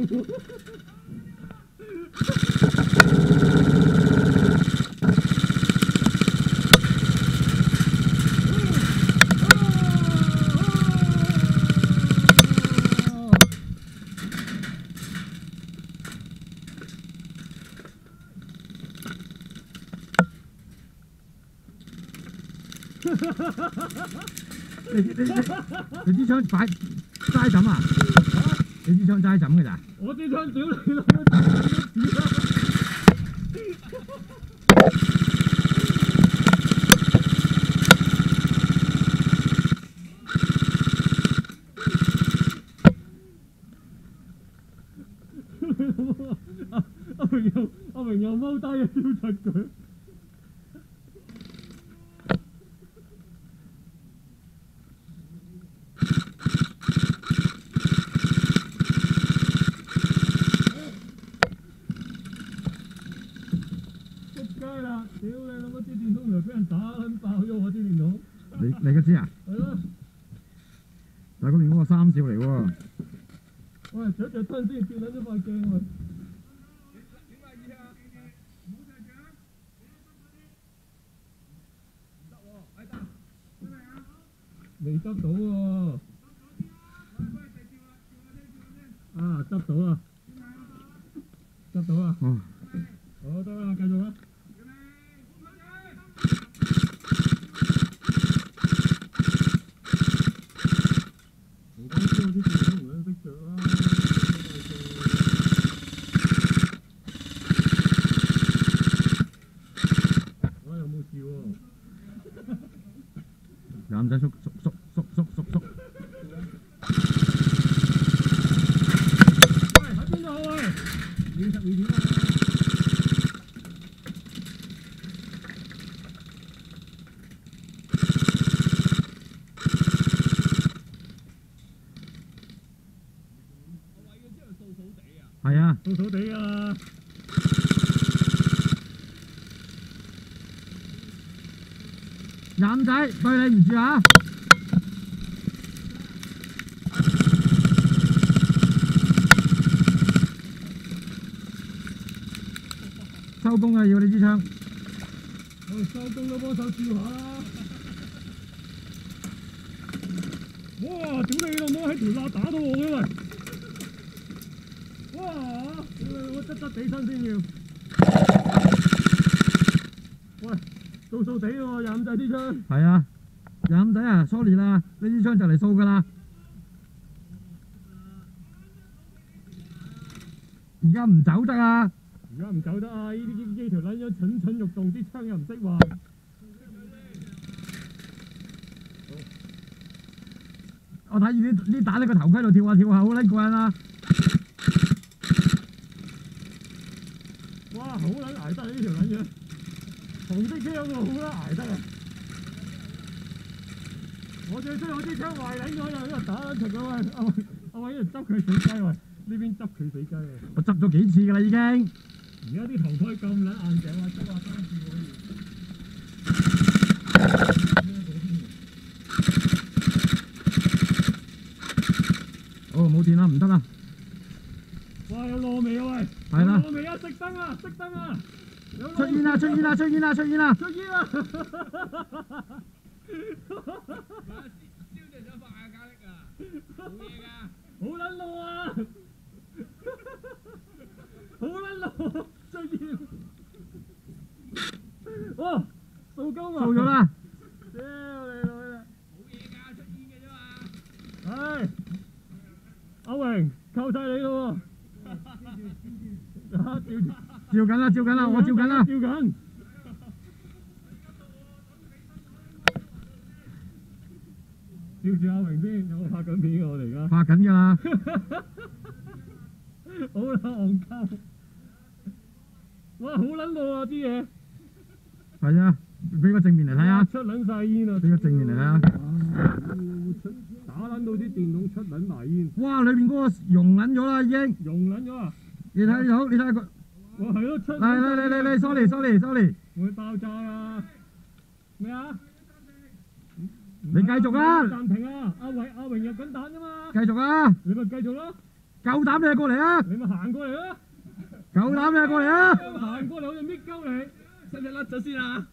你支槍擺齋枕啊？你支槍齋枕嘅咋？我支槍屌你老母！阿榮又踎低啊，屌柒佢！屌你老母！支電筒又俾人打撚爆咗我支電筒。你嗰支啊？係咯。但係嗰邊嗰個三少嚟喎。喂，着着thân先，跌撚咗塊鏡喎。未執到喎。啊，執到啦！執到啦！哦。好得啦，繼續啦。唔關事，我啲電筒唔撚識着啦。我又冇事喎。男仔縮。喂，喺邊度啊？喂，22點啊！係啊，掃掃地啊！男仔對你唔住啊！收工啊！要你支槍。我哋收工都幫手照下啦！哇！屌你老母喺條罅打到我嘅喂！哇！屌你老母執地身先要。喂，掃地喎，25仔支槍。係啊，25仔啊 ，sorry 啦，呢支槍就嚟掃㗎啦。而家唔走得啊！而家唔走得啊！呢條撚樣蠢蠢欲動，啲槍又唔識壞。我睇住啲打喺個頭盔度跳下跳下，好撚過癮啊！哇！好撚捱得啊！呢條撚樣，紅色槍喎，好撚捱得啊！我最衰我啲槍壞撚咗又喺度打撚柒佢喂，阿偉喺度執佢死雞喂，呢邊執佢死雞啊！我執咗幾次㗎啦已經。而家啲頭盔咁撚硬淨啊，執下3次可以。哦，冇電啦，唔得啦！哇，有糯米啊喂！係啦，糯米啊！熄燈啊！熄燈啊！出煙啦！出煙啦！出煙啦！出煙啦！出煙啊！燒隻想發下咖喱啊！冇嘢㗎。好撚怒啊！好撚怒！出煙！哇！掃鳩啊！掃咗啦！屌你老味！冇嘢㗎，出煙嘅啫嘛。唉，阿榮扣晒你咯喎！照緊啦！照緊啦！我照緊啦！照緊。照住阿榮先，有冇拍緊片㗎？我哋而家拍緊㗎啦！好撚戇鳩！哇，好撚怒啊啲嘢！係啊，俾個正面嚟睇下。出撚晒煙啊！俾個正面嚟睇下。打撚到啲電筒出撚埋煙。哇！裏邊嗰個溶撚咗啦已經。溶撚咗啊！你睇到？你睇下個。哇，係咯，出。嚟，sorry。會爆炸啊！咩啊？你繼續啦！暫停啊！阿榮入緊彈啫嘛！繼續啊！你咪繼續咯！夠膽你就過嚟啊！你咪行過嚟啦！夠膽你就過嚟啊！行過嚟我就搣鳩你。使唔使甩咗先啊？